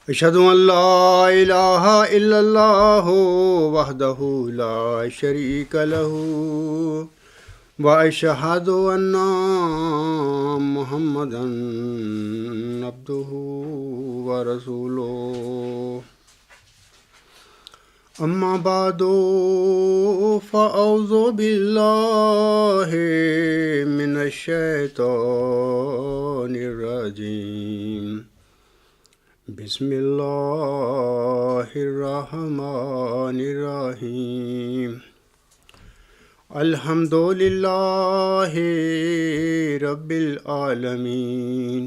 اشہد ان لا الہ الا اللہ وحدہ لا شریک لہ واشہد ان محمدا عبدہ ورسولہ اما بعد فاعوذ باللہ من الشیطان الرجیم بسم اللہ الرحمن الرحیم الحمد للہ رب العالمین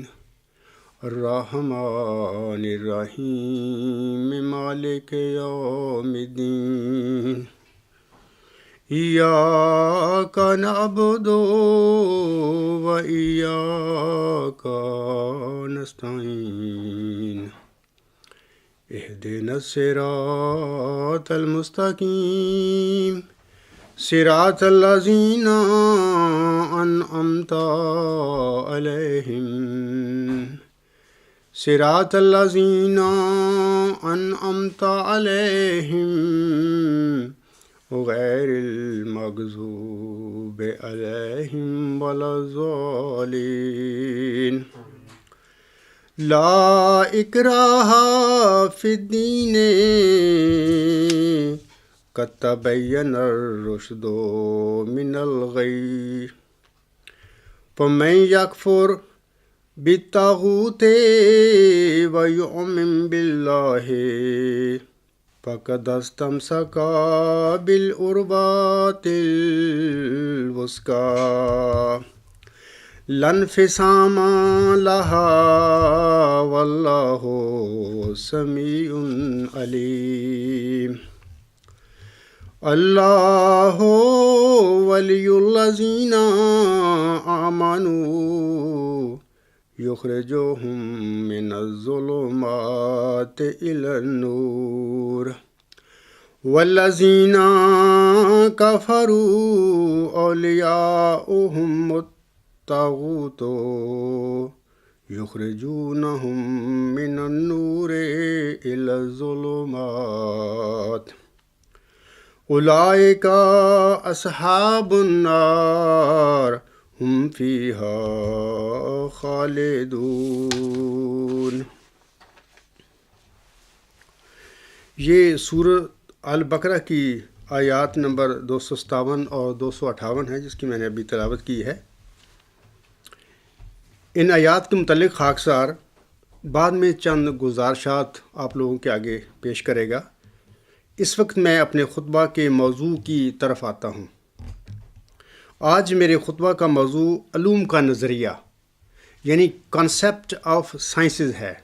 الرحمن الرحیم مالک یوم الدین ایاک نعبد و ایاک نستعین اہدنا الصراط المستقیم صراط الذین انعمت علیہم صراط الذین انعمت علیہم غیر المغضوب علیہم ولا الضالین لا اکراہ فی الدین قد تبین الرشد من الغی فمن یکفر بالطاغوت ویؤمن باللہ فقد استمسک بالعروۃ الوثقی لا انفصام لها واللہ سمیع علیم اللہ ولی الذین آمنوا یخرجهم من الظلمات إلى النور والذین کفروا اولیاؤهم الطاغوت یخرجونهم من النور إلى الظلمات اولئک اصحاب النار ہم فیہا خالدون۔ یہ سورۃ البقرہ کی آیات نمبر 257 اور 258 ہے، جس کی میں نے ابھی تلاوت کی ہے۔ ان آیات کے متعلق خاکسار بعد میں چند گزارشات آپ لوگوں کے آگے پیش کرے گا۔ اس وقت میں اپنے خطبہ کے موضوع کی طرف آتا ہوں۔ آج میرے خطبہ کا موضوع علوم کا نظریہ یعنی کانسیپٹ آف سائنسز ہے،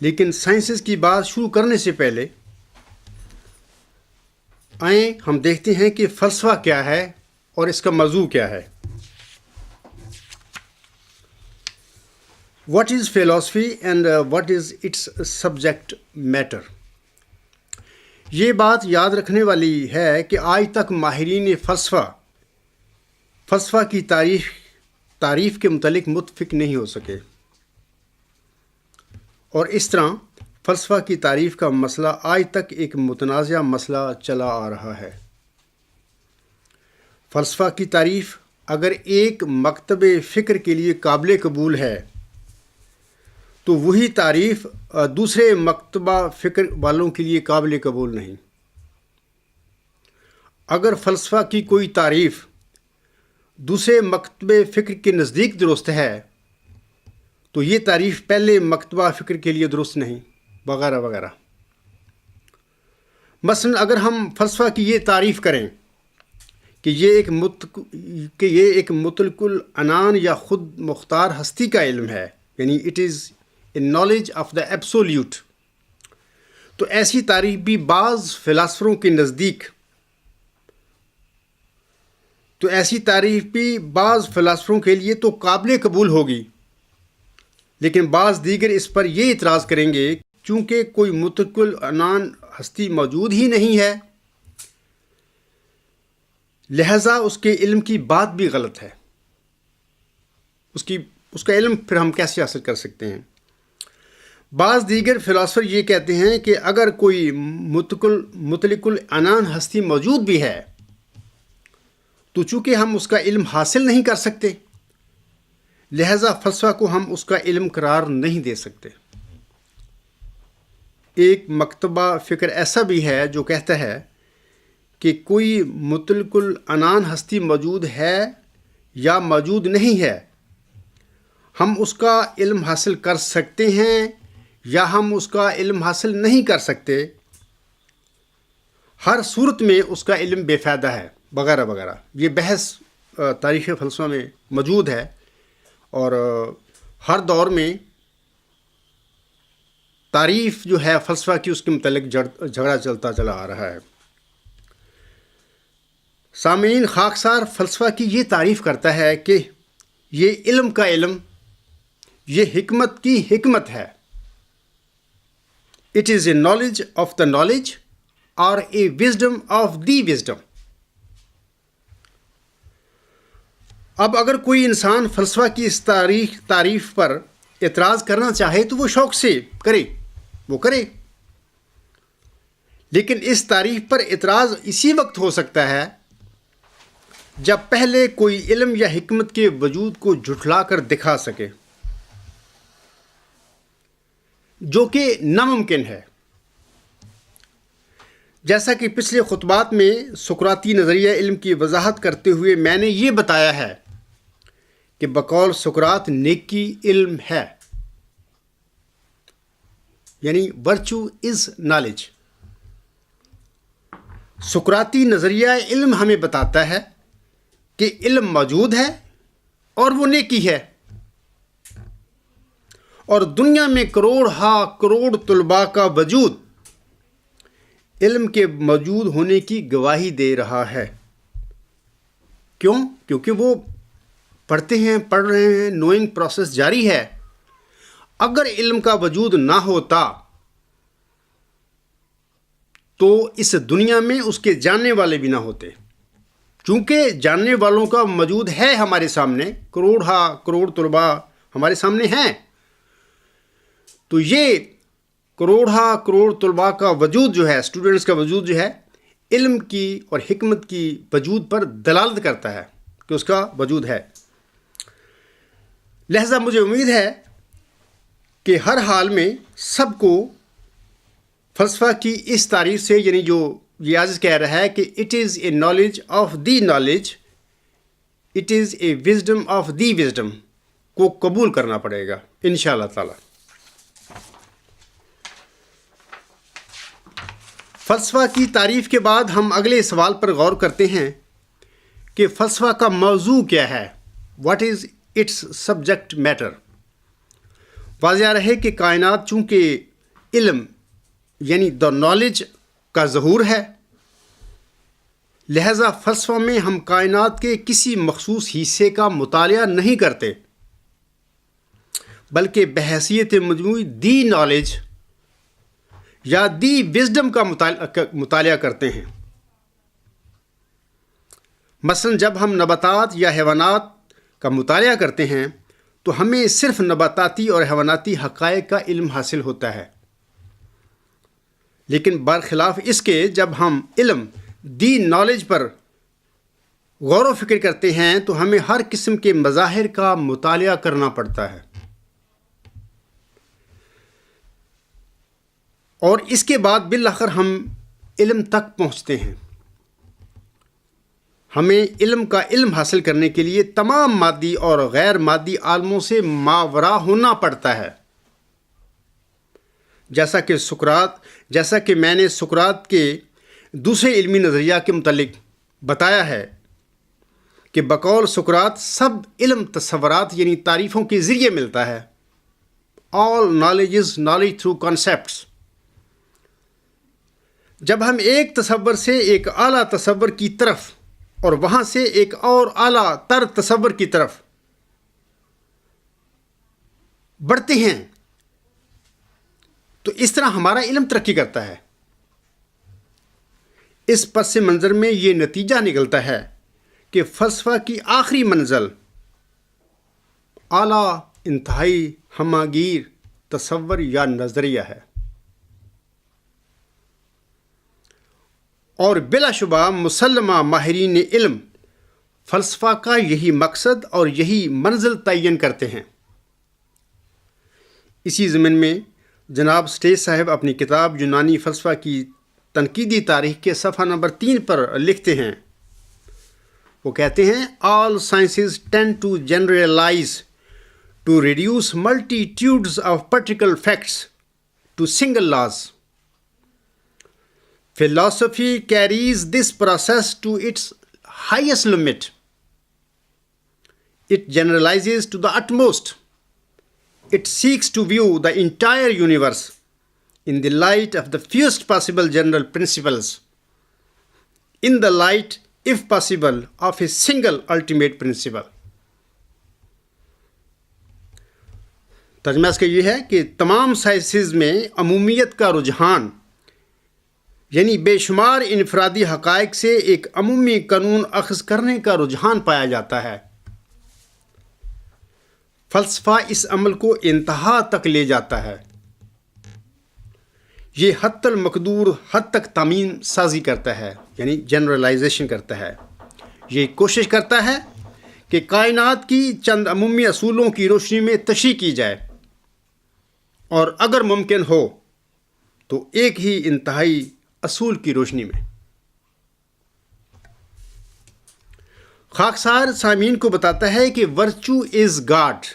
لیکن سائنسز کی بات شروع کرنے سے پہلے آئیں ہم دیکھتے ہیں کہ فلسفہ کیا ہے اور اس کا موضوع کیا ہے۔ What is philosophy and what is its subject matter؟ یہ بات یاد رکھنے والی ہے کہ آج تک ماہرین فلسفہ کی تعریف کے متعلق متفق نہیں ہو سکے، اور اس طرح فلسفہ کی تعریف کا مسئلہ آج تک ایک متنازع مسئلہ چلا آ رہا ہے۔ فلسفہ کی تعریف اگر ایک مکتب فکر کے لیے قابل قبول ہے تو وہی تعریف دوسرے مکتبہ فکر والوں کے لیے قابل قبول نہیں۔ اگر فلسفہ کی کوئی تعریف دوسرے مکتبہ فکر کے نزدیک درست ہے تو یہ تعریف پہلے مکتبہ فکر کے لیے درست نہیں، وغیرہ وغیرہ۔ مثلا اگر ہم فلسفہ کی یہ تعریف کریں کہ یہ ایک مطلق العنان یا خود مختار ہستی کا علم ہے، یعنی it is a knowledge of the absolute, تو ایسی تعریف بھی بعض فلاسفروں کے نزدیک کے لیے تو قابل قبول ہوگی، لیکن بعض دیگر اس پر یہ اعتراض کریں گے چونکہ کوئی مطلق العنان ہستی موجود ہی نہیں ہے، لہذا اس کے علم کی بات بھی غلط ہے۔ اس کا علم پھر ہم کیسے حاصل کر سکتے ہیں؟ بعض دیگر فلاسفر یہ کہتے ہیں کہ اگر کوئی مطلق العنان ہستی موجود بھی ہے تو چونکہ ہم اس کا علم حاصل نہیں کر سکتے، لہذا فلسفہ کو ہم اس کا علم قرار نہیں دے سکتے۔ ایک مکتبہ فکر ایسا بھی ہے جو کہتا ہے کہ کوئی مطلق العنان ہستی موجود ہے یا موجود نہیں ہے، ہم اس کا علم حاصل کر سکتے ہیں یا ہم اس کا علم حاصل نہیں کر سکتے، ہر صورت میں اس کا علم بے فائدہ ہے، وغیرہ وغیرہ۔ یہ بحث تاریخ فلسفہ میں موجود ہے اور ہر دور میں تعریف جو ہے فلسفہ کی اس کے متعلق جھگڑا چلتا چلا آ رہا ہے۔ سامعین، خاکسار فلسفہ کی یہ تعریف کرتا ہے کہ یہ علم کا علم، یہ حکمت کی حکمت ہے۔ It is a knowledge of the knowledge or a wisdom of the wisdom۔ اب اگر کوئی انسان فلسفہ کی اس تعریف پر اعتراض کرنا چاہے تو وہ شوق سے کرے، وہ کرے، لیکن اس تعریف پر اعتراض اسی وقت ہو سکتا ہے جب پہلے کوئی علم یا حکمت کے وجود کو جھٹلا کر دکھا سکے، جو کہ ناممکن ہے۔ جیسا کہ پچھلے خطبات میں سقراطی نظریہ علم کی وضاحت کرتے ہوئے میں نے یہ بتایا ہے کہ بقول سقراط نیکی علم ہے، یعنی ورچو از نالج۔ سقراطی نظریہ علم ہمیں بتاتا ہے کہ علم موجود ہے اور وہ نیکی ہے، اور دنیا میں کروڑ ہا کروڑ طلباء کا وجود علم کے موجود ہونے کی گواہی دے رہا ہے۔ کیوں؟ کیونکہ وہ پڑھتے ہیں، پڑھ رہے ہیں، نوئنگ پروسیس جاری ہے۔ اگر علم کا وجود نہ ہوتا تو اس دنیا میں اس کے جاننے والے بھی نہ ہوتے۔ چونکہ جاننے والوں کا موجود ہے ہمارے سامنے، کروڑ ہا کروڑ طلباء ہمارے سامنے ہیں، تو یہ کروڑ ہا کروڑ طلباء کا وجود جو ہے، اسٹوڈنٹس کا وجود جو ہے، علم کی اور حکمت کی وجود پر دلالت کرتا ہے کہ اس کا وجود ہے۔ لہذا مجھے امید ہے کہ ہر حال میں سب کو فلسفہ کی اس تعریف سے، یعنی جو یہ عاجز کہہ رہا ہے کہ it is a knowledge of the knowledge, it is a wisdom of the wisdom, کو قبول کرنا پڑے گا انشاءاللہ تعالی۔ فلسفہ کی تعریف کے بعد ہم اگلے سوال پر غور کرتے ہیں کہ فلسفہ کا موضوع کیا ہے، what is its subject matter. واضح رہے کہ کائنات چونکہ علم یعنی دا نالج کا ظہور ہے، لہذا فلسفہ میں ہم کائنات کے کسی مخصوص حصے کا مطالعہ نہیں کرتے، بلکہ بحیثیت مجموعی دی نالج یا دی وزڈم کا مطالعہ کرتے ہیں۔ مثلا جب ہم نباتات یا حیوانات کا مطالعہ کرتے ہیں تو ہمیں صرف نباتاتی اور حیواناتی حقائق کا علم حاصل ہوتا ہے، لیکن برخلاف اس کے جب ہم علم دی نالج پر غور و فکر کرتے ہیں تو ہمیں ہر قسم کے مظاہر کا مطالعہ کرنا پڑتا ہے، اور اس کے بعد بالآخر ہم علم تک پہنچتے ہیں۔ ہمیں علم کا علم حاصل کرنے کے لیے تمام مادی اور غیر مادی عالموں سے ماورا ہونا پڑتا ہے، جیسا کہ میں نے سقراط کے دوسرے علمی نظریہ کے متعلق بتایا ہے کہ بقول سقراط سب علم تصورات یعنی تعریفوں کے ذریعے ملتا ہے۔ All knowledge is knowledge through concepts. جب ہم ایک تصور سے ایک اعلیٰ تصور کی طرف اور وہاں سے ایک اور اعلیٰ تر تصور کی طرف بڑھتے ہیں تو اس طرح ہمارا علم ترقی کرتا ہے۔ اس پس منظر میں یہ نتیجہ نکلتا ہے کہ فلسفہ کی آخری منزل اعلیٰ، انتہائی ہمہ گیر تصور یا نظریہ ہے، اور بلا شبہ مسلمہ ماہرین علم فلسفہ کا یہی مقصد اور یہی منزل تعین کرتے ہیں۔ اسی ضمن میں جناب سٹیج صاحب اپنی کتاب یونانی فلسفہ کی تنقیدی تاریخ کے صفحہ نمبر 3 پر لکھتے ہیں، وہ کہتے ہیں all sciences tend to generalize, to reduce multitudes of particular facts to single laws. Philosophy carries this process to its highest limit. It generalizes to the utmost. It seeks to view the entire universe in the light of the fewest possible general principles, in the light, if possible, of a single ultimate principle. ترجمہ اس کا یہ ہے کہ تمام sciences میں عمومیت کا رجحان، یعنی بے شمار انفرادی حقائق سے ایک عمومی قانون اخذ کرنے کا رجحان پایا جاتا ہے۔ فلسفہ اس عمل کو انتہا تک لے جاتا ہے۔ یہ حد المقدور حد تک تعمیم سازی کرتا ہے، یعنی جنرلائزیشن کرتا ہے۔ یہ کوشش کرتا ہے کہ کائنات کی چند عمومی اصولوں کی روشنی میں تشریح کی جائے، اور اگر ممکن ہو تو ایک ہی انتہائی اصول کی روشنی میں۔ خاکسار سامعین کو بتاتا ہے کہ ورچو از گاڈ،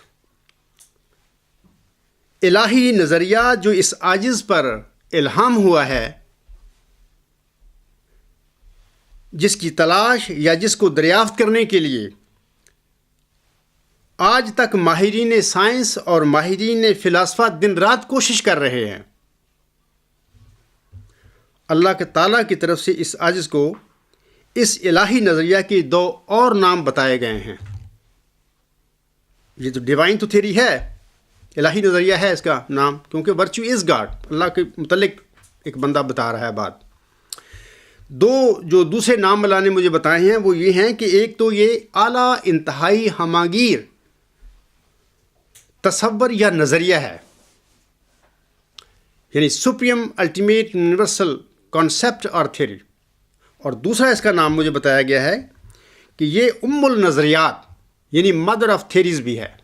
الہی نظریہ جو اس عاجز پر الہام ہوا ہے، جس کی تلاش یا جس کو دریافت کرنے کے لیے آج تک ماہرین سائنس اور ماہرین فلسفہ دن رات کوشش کر رہے ہیں، اللہ کے تعالیٰ کی طرف سے اس عاجز کو اس الہی نظریہ کے 2 اور نام بتائے گئے ہیں۔ یہ تو ڈیوائن تو تھیری ہے، الہی نظریہ ہے اس کا نام، کیونکہ ورچو از گاڈ، اللہ کے متعلق ایک بندہ بتا رہا ہے بات۔ 2 جو دوسرے نام اللہ نے مجھے بتائے ہیں وہ یہ ہیں کہ ایک تو یہ اعلیٰ انتہائی ہماگیر تصور یا نظریہ ہے، یعنی سپریم الٹیمیٹ یونیورسل کانسیپٹ اور تھیوری، اور دوسرا اس کا نام مجھے بتایا گیا ہے کہ یہ النظریات یعنی مدر آف تھیریز بھی ہے۔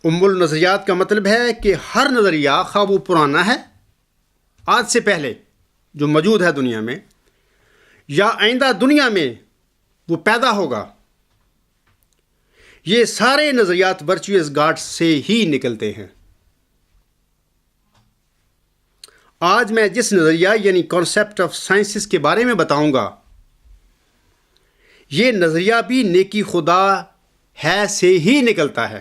النظریات کا مطلب ہے کہ ہر نظریہ خواہ وہ پرانا ہے آج سے پہلے جو موجود ہے دنیا میں، یا آئندہ دنیا میں وہ پیدا ہوگا، یہ سارے نظریات ورچوئس گاڈ سے ہی نکلتے ہیں۔ آج میں جس نظریہ یعنی کانسیپٹ آف سائنسز کے بارے میں بتاؤں گا، یہ نظریہ بھی نیکی خدا ہے سے ہی نکلتا ہے۔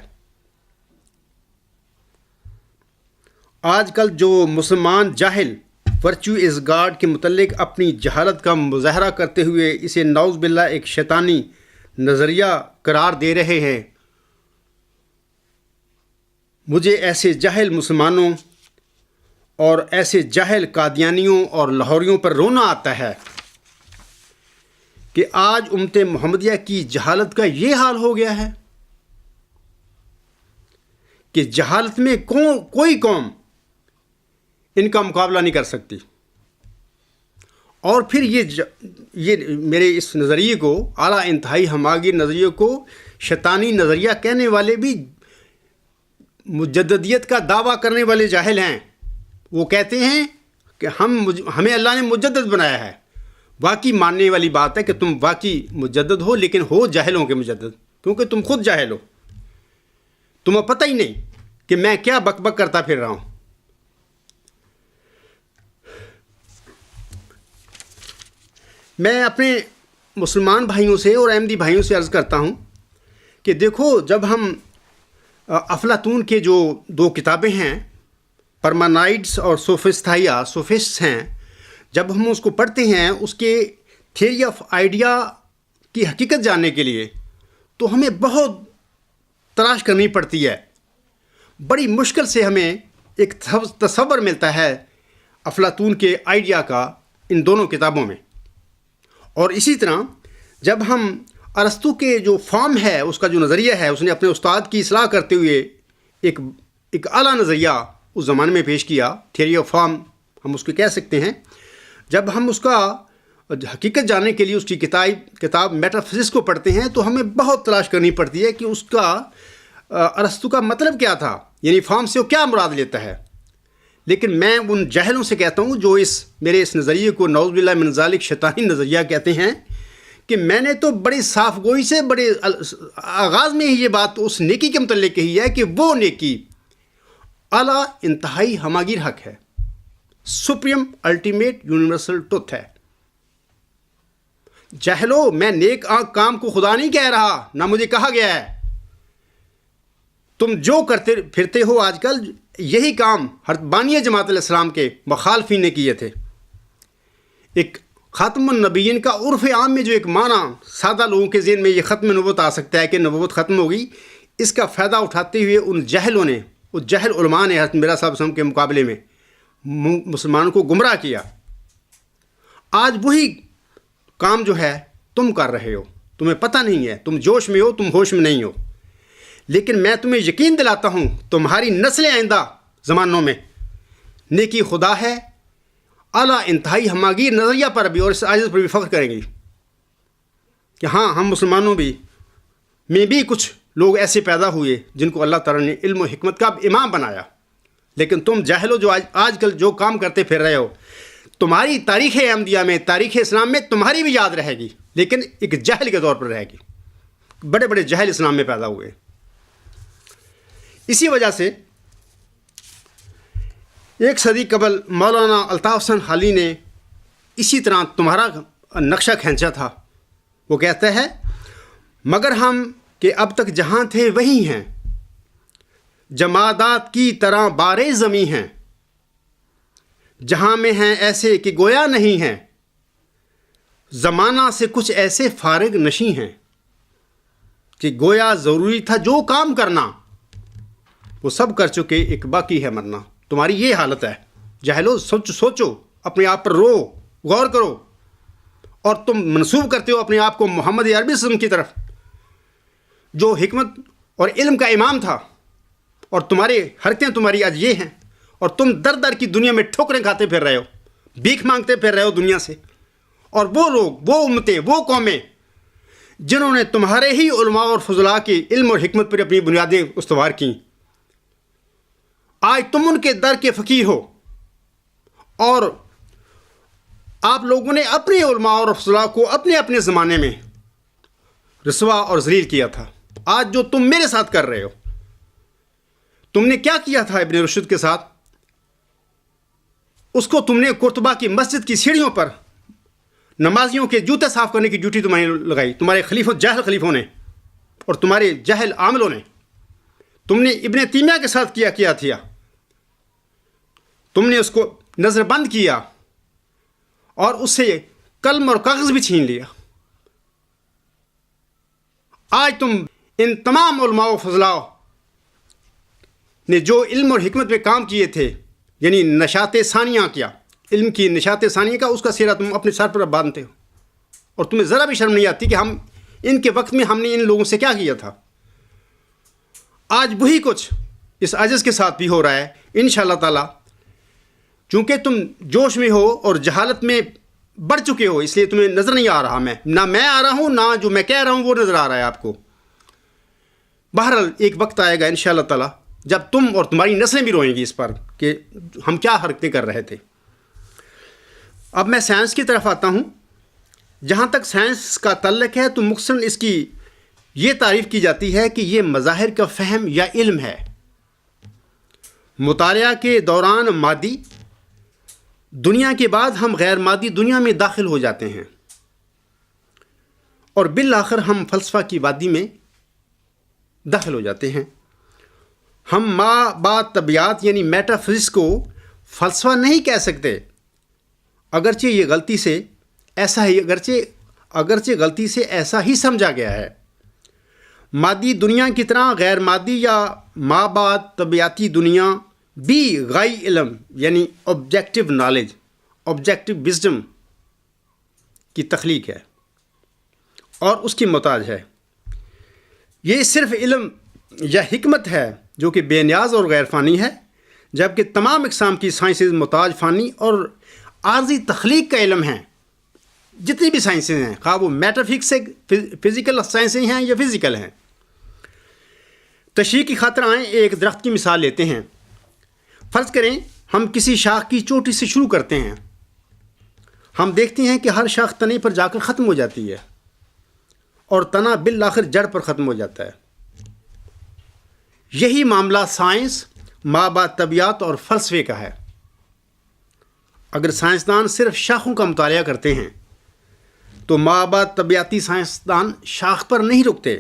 آج کل جو مسلمان جاہل ورچو از گاڈ کے متعلق اپنی جہالت کا مظاہرہ کرتے ہوئے اسے نعوذ باللہ ایک شیطانی نظریہ قرار دے رہے ہیں، مجھے ایسے جاہل مسلمانوں اور ایسے جاہل قادیانیوں اور لاہوریوں پر رونا آتا ہے کہ آج امت محمدیہ کی جہالت کا یہ حال ہو گیا ہے کہ جہالت میں کوئی قوم ان کا مقابلہ نہیں کر سکتی، اور پھر یہ میرے اس نظریے کو، اعلیٰ انتہائی ہماگیر نظریے کو شیطانی نظریہ کہنے والے بھی مجددیت کا دعویٰ کرنے والے جاہل ہیں۔ وہ کہتے ہیں کہ ہمیں اللہ نے مجدد بنایا ہے۔ واقعی ماننے والی بات ہے کہ تم واقعی مجدد ہو، لیکن ہو جاہلوں کے مجدد، کیونکہ تم خود جاہل ہو، تمہیں پتہ ہی نہیں کہ میں کیا بک بک کرتا پھر رہا ہوں۔ میں اپنے مسلمان بھائیوں سے اور احمدی بھائیوں سے عرض کرتا ہوں کہ دیکھو، جب ہم افلاطون کے جو 2 کتابیں ہیں، پرمانائڈس اور سوفسٹس ہیں، جب ہم اس کو پڑھتے ہیں، اس کے تھیوری آف آئیڈیا کی حقیقت جاننے کے لیے تو ہمیں بہت تلاش کرنی پڑتی ہے، بڑی مشکل سے ہمیں ایک تصور ملتا ہے افلاطون کے آئیڈیا کا ان دونوں کتابوں میں۔ اور اسی طرح جب ہم ارسطو کے جو فارم ہے، اس کا جو نظریہ ہے، اس نے اپنے استاد کی اصلاح کرتے ہوئے ایک اعلیٰ نظریہ اس زمانے میں پیش کیا. تھیوری آف فارم ہم اس کو کہہ سکتے ہیں. جب ہم اس کا حقیقت جاننے کے لیے اس کی کتاب میٹافزکس کو پڑھتے ہیں تو ہمیں بہت تلاش کرنی پڑتی ہے کہ اس کا ارسطو کا مطلب کیا تھا، یعنی فارم سے وہ کیا مراد لیتا ہے. لیکن میں ان جاہلوں سے کہتا ہوں جو میرے اس نظریے کو نعوذ باللہ من ذالک شیطانی نظریہ کہتے ہیں، کہ میں نے تو بڑی صاف گوئی سے بڑے آغاز میں ہی یہ بات اس نیکی کے متعلق کہی ہے کہ وہ نیکی اعلیٰ انتہائی ہماگیر حق ہے، سپریم الٹیمیٹ یونیورسل ٹروتھ ہے. جاہلو، میں نیک کام کو خدا نہیں کہہ رہا، نہ مجھے کہا گیا ہے. تم جو کرتے پھرتے ہو آج کل، یہی کام بانی جماعت علیہ السلام کے مخالفین نے کیے تھے. ایک خاتم النبیین کا عرف عام میں جو ایک معنی سادہ لوگوں کے ذہن میں یہ ختم نبوت آ سکتا ہے کہ نبوت ختم ہو گئی، اس کا فائدہ اٹھاتے ہوئے ان جاہلوں نے، اس جاہل علماء نے حضرت مرزا صاحب وسلم کے مقابلے میں مسلمانوں کو گمراہ کیا. آج وہی کام جو ہے تم کر رہے ہو، تمہیں پتہ نہیں ہے، تم جوش میں ہو، تم ہوش میں نہیں ہو. لیکن میں تمہیں یقین دلاتا ہوں تمہاری نسلیں آئندہ زمانوں میں نیکی خدا ہے اعلیٰ انتہائی ہماگیر نظریہ پر بھی اور اس عاجز پر بھی فخر کریں گی کہ ہاں، ہم مسلمانوں میں بھی کچھ لوگ ایسے پیدا ہوئے جن کو اللہ تعالیٰ نے علم و حکمت کا امام بنایا. لیکن تم جاہلو جو آج کل جو کام کرتے پھر رہے ہو، تمہاری تاریخ احمدیہ میں، تاریخ اسلام میں تمہاری بھی یاد رہے گی، لیکن ایک جاہل کے طور پر رہے گی. بڑے بڑے جاہل اسلام میں پیدا ہوئے. اسی وجہ سے 1 صدی قبل مولانا الطاف حسن حالی نے اسی طرح تمہارا نقشہ کھینچا تھا. وہ کہتا ہے، مگر ہم کہ اب تک جہاں تھے وہی ہیں، جمادات کی طرح بارے زمیں ہیں، جہاں میں ہیں ایسے کہ گویا نہیں ہیں، زمانہ سے کچھ ایسے فارغ نشیں ہیں کہ گویا ضروری تھا جو کام کرنا وہ سب کر چکے، ایک باقی ہے مرنا. تمہاری یہ حالت ہے جاہلو. سوچو، اپنے آپ پر رو، غور کرو. اور تم منسوب کرتے ہو اپنے آپ کو محمد عربی وسلم کی طرف، جو حکمت اور علم کا امام تھا، اور تمہاری حرکتیں تمہاری آج یہ ہیں، اور تم در در کی دنیا میں ٹھوکریں کھاتے پھر رہے ہو، بھیک مانگتے پھر رہے ہو دنیا سے. اور وہ لوگ، وہ امتیں، وہ قومیں جنہوں نے تمہارے ہی علماء اور فضلاء کی علم اور حکمت پر اپنی بنیادیں استوار کیں، آج تم ان کے در کے فقیر ہو. اور آپ لوگوں نے اپنے علماء اور فضلاء کو اپنے اپنے زمانے میں رسوا اور ذلیل کیا تھا. آج جو تم میرے ساتھ کر رہے ہو، تم نے کیا کیا تھا ابن رشد کے ساتھ؟ اس کو تم نے قرطبہ کی مسجد کی سیڑھیوں پر نمازیوں کے جوتے صاف کرنے کی ڈیوٹی تمہیں لگائی، تمہارے جاہل خلیفوں نے اور تمہارے جاہل عاملوں نے. تم نے ابن تیمیہ کے ساتھ کیا تھا. تم نے اس کو نظر بند کیا اور اس سے قلم اور کاغذ بھی چھین لیا. آج تم ان تمام علماء و فضلاء نے جو علم اور حکمت میں کام کیے تھے، یعنی نشاط ثانیہ کیا، علم کی نشاط ثانیہ کا، اس کا سہرا تم اپنے سر پر باندھتے ہو، اور تمہیں ذرا بھی شرم نہیں آتی کہ ہم ان کے وقت میں ہم نے ان لوگوں سے کیا کیا تھا. آج وہی کچھ اس عجز کے ساتھ بھی ہو رہا ہے انشاءاللہ تعالی. چونکہ تم جوش میں ہو اور جہالت میں بڑھ چکے ہو، اس لیے تمہیں نظر نہیں آ رہا. نہ میں آ رہا ہوں، نہ جو میں کہہ رہا ہوں وہ نظر آ رہا ہے آپ کو. بہرحال ایک وقت آئے گا انشاءاللہ تعالی جب تم اور تمہاری نسلیں بھی روئیں گی اس پر کہ ہم کیا حرکتیں کر رہے تھے. اب میں سائنس کی طرف آتا ہوں. جہاں تک سائنس کا تعلق ہے تو مختصراً اس کی یہ تعریف کی جاتی ہے کہ یہ مظاہر کا فہم یا علم ہے. مطالعہ کے دوران مادی دنیا کے بعد ہم غیر مادی دنیا میں داخل ہو جاتے ہیں، اور بالآخر ہم فلسفہ کی وادی میں داخل ہو جاتے ہیں. ہم ما بعد طبیعت یعنی میٹافزکس کو فلسفہ نہیں کہہ سکتے، اگرچہ یہ غلطی سے ایسا ہی سمجھا گیا ہے. مادی دنیا کی طرح غیر مادی یا ما بعد طبیعتی دنیا بھی غائی علم یعنی آبجیکٹو نالج، آبجیکٹو وزڈم کی تخلیق ہے. اور اس کی محتاج ہے۔ یہ صرف علم یا حکمت ہے جو کہ بے نیاز اور غیر فانی ہے، جبکہ تمام اقسام کی سائنسز محتاج فانی اور عارضی تخلیق کا علم ہیں۔ جتنی بھی سائنسز ہیں، خواہ وہ میٹر فزیکل سائنسیں ہیں یا فزیکل ہیں۔ تشریح کی خاطر آئیں ایک درخت کی مثال لیتے ہیں۔ فرض کریں ہم کسی شاخ کی چوٹی سے شروع کرتے ہیں۔ ہم دیکھتے ہیں کہ ہر شاخ تنے پر جا کر ختم ہو جاتی ہے اور تنا بالآخر جڑ پر ختم ہو جاتا ہے۔ یہی معاملہ سائنس، مابعد طبیعت اور فلسفے کا ہے۔ اگر سائنسدان صرف شاخوں کا مطالعہ کرتے ہیں تو مابعد طبیعتی سائنسدان شاخ پر نہیں رکتے،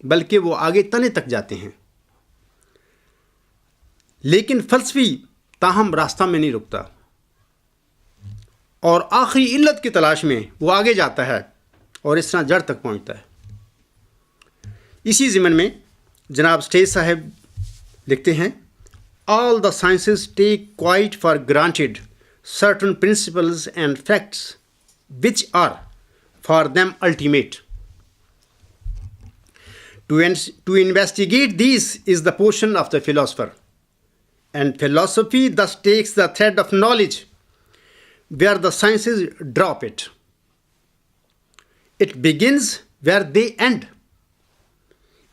بلکہ وہ آگے تنے تک جاتے ہیں۔ لیکن فلسفی تاہم راستہ میں نہیں رکتا اور آخری علت کی تلاش میں وہ آگے جاتا ہے اور اس طرح جڑ تک پہنچتا ہے۔ اسی ضمن میں جناب سٹیج صاحب لکھتے ہیں، All the sciences take quite for granted certain principles and facts which are for them ultimate. To investigate these is the portion of the philosopher, and philosophy thus takes the thread of knowledge where the sciences drop it. It begins where they end.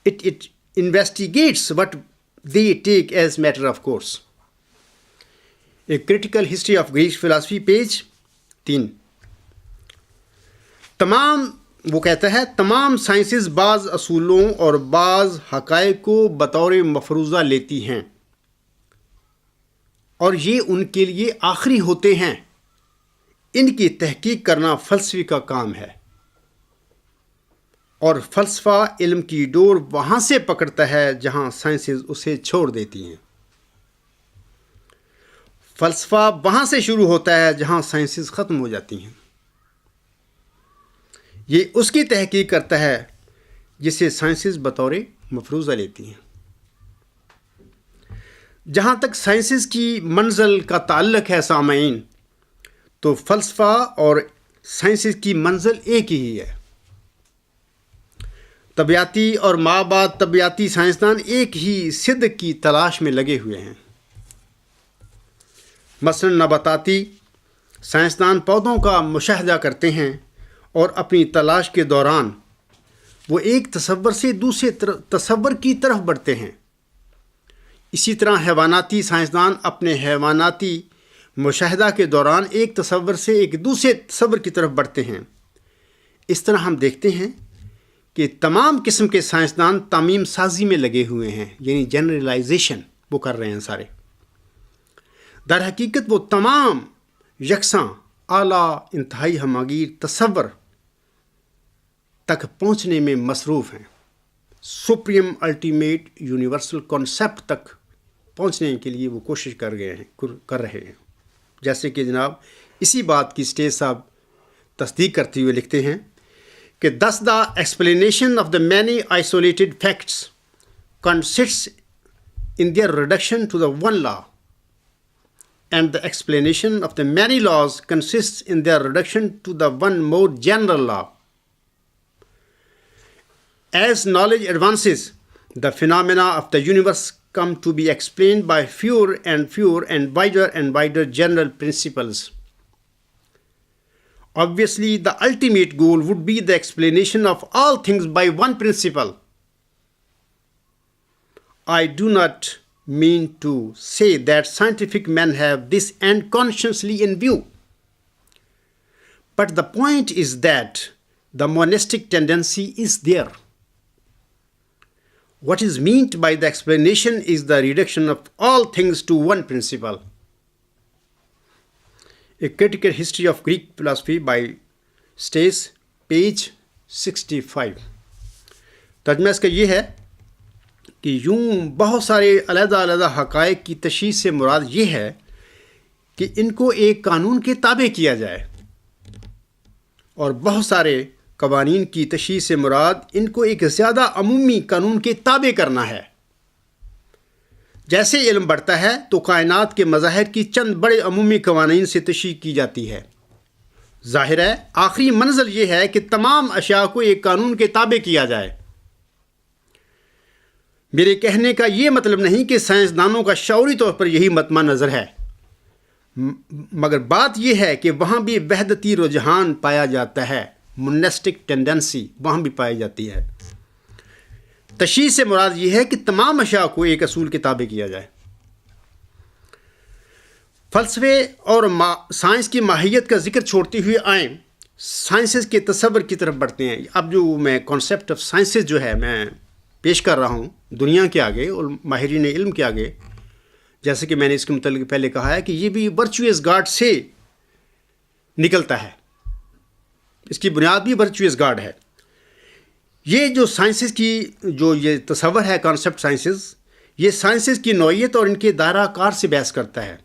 It investigates what they take as matter of course. A critical history of Greek philosophy, page 3. وہ کہتا ہے تمام sciences بعض اصولوں اور بعض حقائق کو بطور مفروضہ لیتی ہیں اور یہ ان کے لیے آخری ہوتے ہیں۔ ان کی تحقیق کرنا فلسفے کا کام ہے، اور فلسفہ علم کی ڈور وہاں سے پکڑتا ہے جہاں سائنسز اسے چھوڑ دیتی ہیں۔ فلسفہ وہاں سے شروع ہوتا ہے جہاں سائنسز ختم ہو جاتی ہیں۔ یہ اس کی تحقیق کرتا ہے جسے سائنسز بطور مفروضہ لیتی ہیں۔ جہاں تک سائنسز کی منزل کا تعلق ہے سامعین، تو فلسفہ اور سائنسز کی منزل ایک ہی ہے۔ طبیعتی اور مابعد طبیعتی سائنسدان ایک ہی صدق کی تلاش میں لگے ہوئے ہیں۔ مثلاً نباتاتی سائنسدان پودوں کا مشاہدہ کرتے ہیں اور اپنی تلاش کے دوران وہ ایک تصور سے دوسرے تصور کی طرف بڑھتے ہیں۔ اسی طرح حیواناتی سائنسدان اپنے حیواناتی مشاہدہ کے دوران ایک تصور سے ایک دوسرے تصور کی طرف بڑھتے ہیں۔ اس طرح ہم دیکھتے ہیں کہ تمام قسم کے سائنسدان تعمیم سازی میں لگے ہوئے ہیں، یعنی جنرلائزیشن وہ کر رہے ہیں سارے۔ در حقیقت وہ تمام یکساں اعلیٰ انتہائی ہماگیر تصور تک پہنچنے میں مصروف ہیں، سپریم الٹیمیٹ یونیورسل کانسیپٹ تک پہنچنے کے لیے وہ کوشش کر رہے ہیں۔ جیسے کہ جناب اسی بات کی سٹیج صاحب تصدیق کرتے ہوئے لکھتے ہیں کہ thus the explanation of the many isolated facts consists in their reduction to the one law, and the explanation of the many laws consists in their reduction to the one more general law. As knowledge advances, the phenomena of the universe come to be explained by fewer and wider general principles. Obviously, the ultimate goal would be the explanation of all things by one principle. I do not mean to say that scientific men have this end consciously in view, but the point is that the monistic tendency is there. What is meant by the explanation is the reduction of all things to one principle. A critical history of Greek philosophy by Stace, page 65. ترجمہ اس کا یہ ہے کہ یوں بہت سارے علیحدہ حقائق کی تشریح سے مراد یہ ہے کہ ان کو ایک قانون کے تابع کیا جائے، اور بہت سارے قوانین کی تشریح سے مراد ان کو ایک زیادہ عمومی قانون کے تابع کرنا ہے۔ جیسے علم بڑھتا ہے تو کائنات کے مظاہر کی چند بڑے عمومی قوانین سے تشریح کی جاتی ہے، ظاہر ہے آخری منزل یہ ہے کہ تمام اشیاء کو ایک قانون کے تابع کیا جائے۔ میرے کہنے کا یہ مطلب نہیں کہ سائنسدانوں کا شعوری طور پر یہی مطمع نظر ہے، مگر بات یہ ہے کہ وہاں بھی وحدتی رجحان پایا جاتا ہے، مونسٹک ٹینڈنسی وہاں بھی پائی جاتی ہے۔ تشریح سے مراد یہ ہے کہ تمام اشیاء کو ایک اصول کے تابع کیا جائے۔ فلسفے اور سائنس کی ماہیت کا ذکر چھوڑتے ہوئے آئیں سائنسز کے تصور کی طرف بڑھتے ہیں۔ اب جو میں کانسیپٹ آف سائنسز جو ہے میں پیش کر رہا ہوں دنیا کے آگے اور ماہرین علم کے آگے، جیسے کہ میں نے اس کے متعلق پہلے کہا ہے کہ یہ بھی ورچوئس گاڈ سے نکلتا ہے، اس کی بنیاد بھی ورچوئس گاڈ ہے۔ یہ جو سائنسز کی جو یہ تصور ہے کانسیپٹ سائنسز، یہ سائنسز کی نوعیت اور ان کے دائرہ کار سے بحث کرتا ہے۔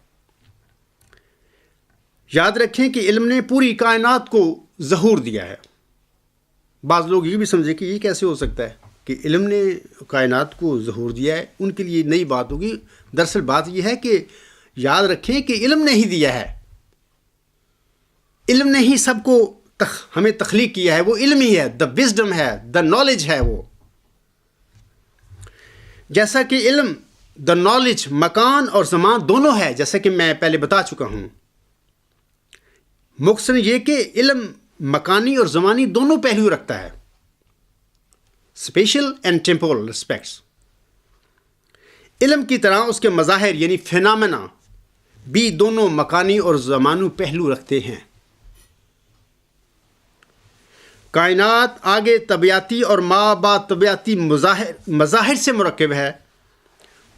یاد رکھیں کہ علم نے پوری کائنات کو ظہور دیا ہے۔ بعض لوگ یہ بھی سمجھے کہ یہ کیسے ہو سکتا ہے کہ علم نے کائنات کو ظہور دیا ہے، ان کے لیے نئی بات ہوگی۔ دراصل بات یہ ہے کہ یاد رکھیں کہ علم نے ہی دیا ہے، علم نے ہی سب کو ہمیں تخلیق کیا ہے، وہ علم ہی ہے، دا وزڈم ہے، دا نالج ہے وہ۔ جیسا کہ علم، دا نالج مکان اور زمان دونوں ہے، جیسا کہ میں پہلے بتا چکا ہوں۔ مختصراً یہ کہ علم مکانی اور زمانی دونوں پہلو رکھتا ہے، اسپیشل اینڈ ٹیمپورل رسپیکٹس۔ علم کی طرح اس کے مظاہر یعنی فینامنا بھی دونوں مکانی اور زمانی پہلو رکھتے ہیں۔ کائنات آگے طبیعتی اور ماں بعد طبیعتی مظاہر سے مرکب ہے۔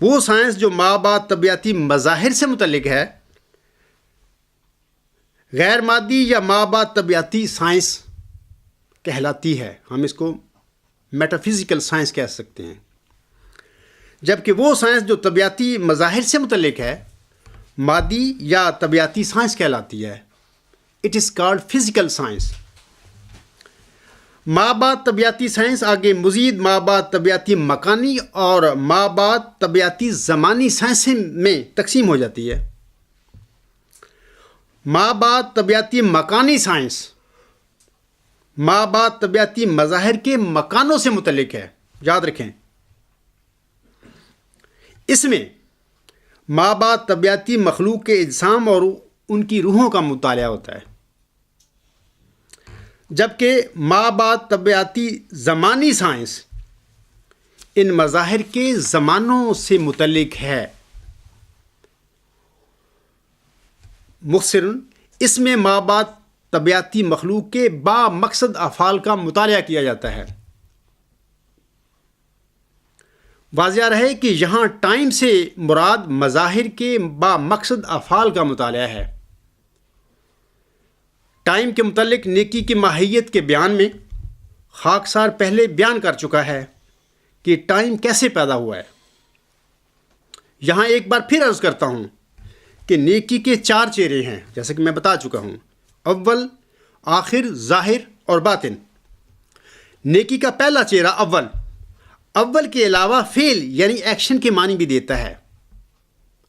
وہ سائنس جو ماں بعد طبیعتی مظاہر سے متعلق ہے غیر مادی یا ماں بعد طبیعتی سائنس کہلاتی ہے۔ ہم اس کو میٹا فزیکل سائنس کہہ سکتے ہیں، جبکہ وہ سائنس جو طبیعتی مظاہر سے متعلق ہے مادی یا طبیعتی سائنس کہلاتی ہے۔ It is called physical science. ماں بعد طبیعتی سائنس آگے مزید ماں بعد طبیعتی مکانی اور ماں بعد طبیعتی زمانی سائنس میں تقسیم ہو جاتی ہے۔ ماں بعد طبیعتی مکانی سائنس ماں بعد طبیعتی مظاہر کے مکانوں سے متعلق ہے، یاد رکھیں۔ اس میں ماں بعد طبیعتی مخلوق کے اجسام اور ان کی روحوں کا مطالعہ ہوتا ہے، جبکہ ماں بعد طبیعتی زمانی سائنس ان مظاہر کے زمانوں سے متعلق ہے۔ مختصراً اس میں ماں بعد طبیعتی مخلوق کے با مقصد افعال کا مطالعہ کیا جاتا ہے۔ واضح رہے کہ یہاں ٹائم سے مراد مظاہر کے با مقصد افعال کا مطالعہ ہے۔ ٹائم کے متعلق نیکی کی ماہیت کے بیان میں خاکسار پہلے بیان کر چکا ہے کہ ٹائم کیسے پیدا ہوا ہے۔ یہاں ایک بار پھر عرض کرتا ہوں کہ نیکی کے 4 چہرے ہیں، جیسے کہ میں بتا چکا ہوں، اول، آخر، ظاہر اور باطن۔ نیکی کا پہلا چہرہ اول کے علاوہ فعل یعنی ایکشن کے معنی بھی دیتا ہے۔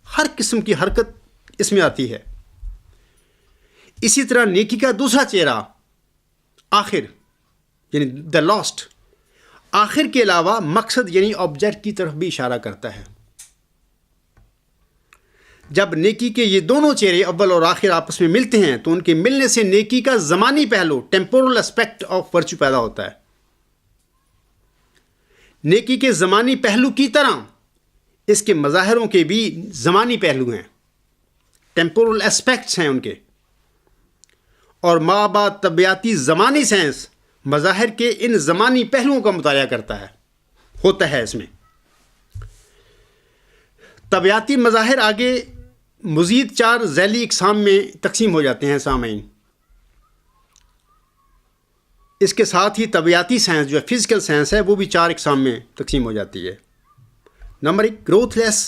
ہر قسم کی حرکت اس میں آتی ہے۔ اسی طرح نیکی کا دوسرا چہرہ آخر یعنی دا لاسٹ، آخر کے علاوہ مقصد یعنی آبجیکٹ کی طرف بھی اشارہ کرتا ہے۔ جب نیکی کے یہ دونوں چہرے اول اور آخر آپس میں ملتے ہیں تو ان کے ملنے سے نیکی کا زمانی پہلو ٹیمپورل اسپیکٹ آف ورچو پیدا ہوتا ہے۔ نیکی کے زمانی پہلو کی طرح اس کے مظاہروں کے بھی زمانی پہلو ہیں، ٹیمپورل اسپیکٹس ہیں ان کے، اور ماں بعد طبیعتی زمانی سائنس مظاہر کے ان زمانی پہلوؤں کا مطالعہ ہوتا ہے۔ اس میں طبیعتی مظاہر آگے مزید 4 ذیلی اقسام میں تقسیم ہو جاتے ہیں سامعین۔ اس کے ساتھ ہی طبیعتی سائنس جو فزیکل سائنس ہے وہ بھی 4 اقسام میں تقسیم ہو جاتی ہے۔ Number 1 growth less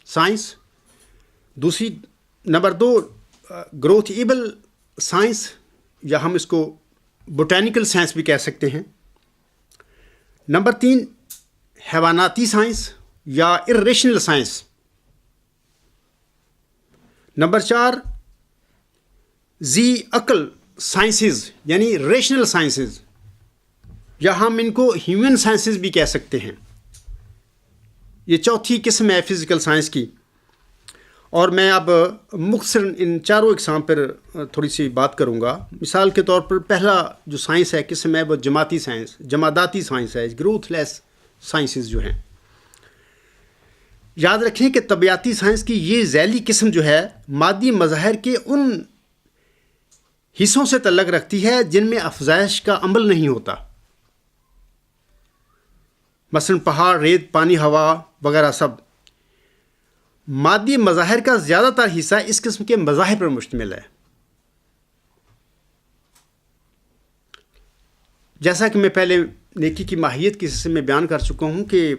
science, number 2 growth able science, یا ہم اس کو بوٹینیکل سائنس بھی کہہ سکتے ہیں۔ نمبر 3 حیواناتی سائنس یا ارریشنل سائنس۔ نمبر 4 ذی عقل سائنسز یعنی ریشنل سائنسز، یا ہم ان کو ہیومن سائنسز بھی کہہ سکتے ہیں، یہ چوتھی قسم ہے فزیکل سائنس کی. اور میں اب مختصر ان چاروں اقسام پر تھوڑی سی بات کروں گا. مثال کے طور پر پہلا جو سائنس ہے قسم ہے وہ جماعتی سائنس، جماداتی سائنس ہے، گروتھ لیس سائنسز جو ہیں. یاد رکھیں کہ طبیعتی سائنس کی یہ ذیلی قسم جو ہے مادی مظاہر کے ان حصوں سے تعلق رکھتی ہے جن میں افزائش کا عمل نہیں ہوتا، مثلا پہاڑ، ریت، پانی، ہوا وغیرہ سب. مادی مظاہر کا زیادہ تر حصہ اس قسم کے مظاہر پر مشتمل ہے. جیسا کہ میں پہلے نیکی کی ماہیت کے حصے میں بیان کر چکا ہوں کہ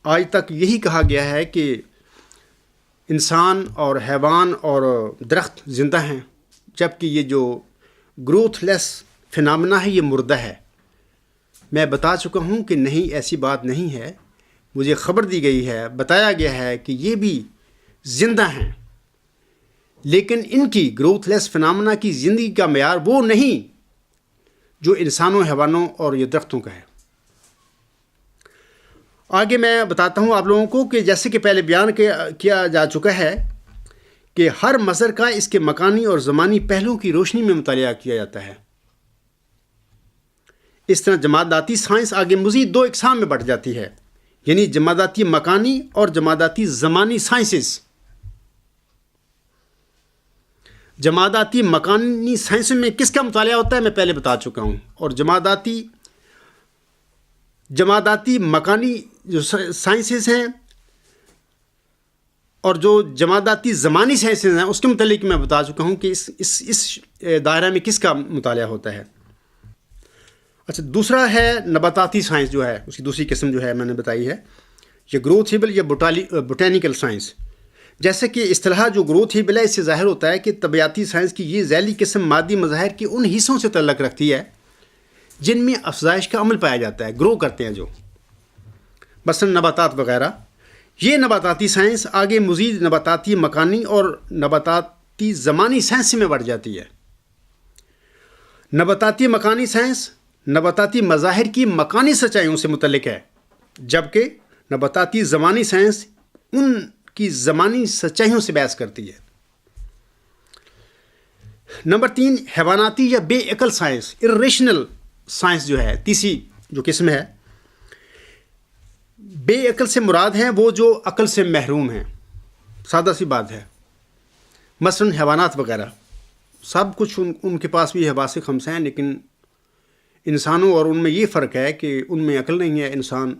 آج تک یہی کہا گیا ہے کہ انسان اور حیوان اور درخت زندہ ہیں، جبکہ یہ جو گروتھ لیس فینامنا ہے یہ مردہ ہے. میں بتا چکا ہوں کہ نہیں، ایسی بات نہیں ہے. مجھے خبر دی گئی ہے، بتایا گیا ہے کہ یہ بھی زندہ ہیں، لیکن ان کی گروتھ لیس فینامنا کی زندگی کا معیار وہ نہیں جو انسانوں، حیوانوں اور یہ درختوں کا ہے. آگے میں بتاتا ہوں آپ لوگوں کو کہ جیسے کہ پہلے بیان کیا جا چکا ہے کہ ہر مظہر کا اس کے مکانی اور زمانی پہلوؤں کی روشنی میں مطالعہ کیا جاتا ہے. اس طرح جماداتی سائنس آگے مزید دو اقسام میں بٹ جاتی ہے، یعنی جماداتی مکانی اور جماداتی زمانی سائنسز. جماداتی مکانی سائنس میں کس کا مطالعہ ہوتا ہے میں پہلے بتا چکا ہوں، اور جماداتی مکانی جو سائنسز ہیں اور جو جماداتی زمانی سائنسز ہیں اس کے متعلق میں بتا چکا ہوں کہ اس دائرہ میں کس کا مطالعہ ہوتا ہے. اچھا، دوسرا ہے نباتاتی سائنس جو ہے، اس کی دوسری قسم جو ہے میں نے بتائی ہے، یہ گروتھیبل یا بوٹینیکل سائنس. جیسے کہ اصطلاح جو گروتھیبل ہے اس سے ظاہر ہوتا ہے کہ طبیعتی سائنس کی یہ ذیلی قسم مادی مظاہر کے ان حصوں سے تعلق رکھتی ہے جن میں افزائش کا عمل پایا جاتا ہے، گرو کرتے ہیں جو، مثلا نباتات وغیرہ. یہ نباتاتی سائنس آگے مزید نباتاتی مکانی اور نباتاتی زمانی سائنس میں بڑھ جاتی ہے. نباتاتی مکانی سائنس نباتاتی مظاہر کی مکانی سچائیوں سے متعلق ہے، جبکہ نباتاتی زمانی سائنس ان کی زمانی سچائیوں سے بحث کرتی ہے. نمبر 3، حیواناتی یا بے عقل سائنس، ارریشنل سائنس جو ہے، تیسری جو قسم ہے. بے عقل سے مراد ہیں وہ جو عقل سے محروم ہیں. سادہ سی بات ہے، مثلا حیوانات وغیرہ سب کچھ ان کے پاس بھی حواس خمسہ ہیں، لیکن انسانوں اور ان میں یہ فرق ہے کہ ان میں عقل نہیں ہے. انسان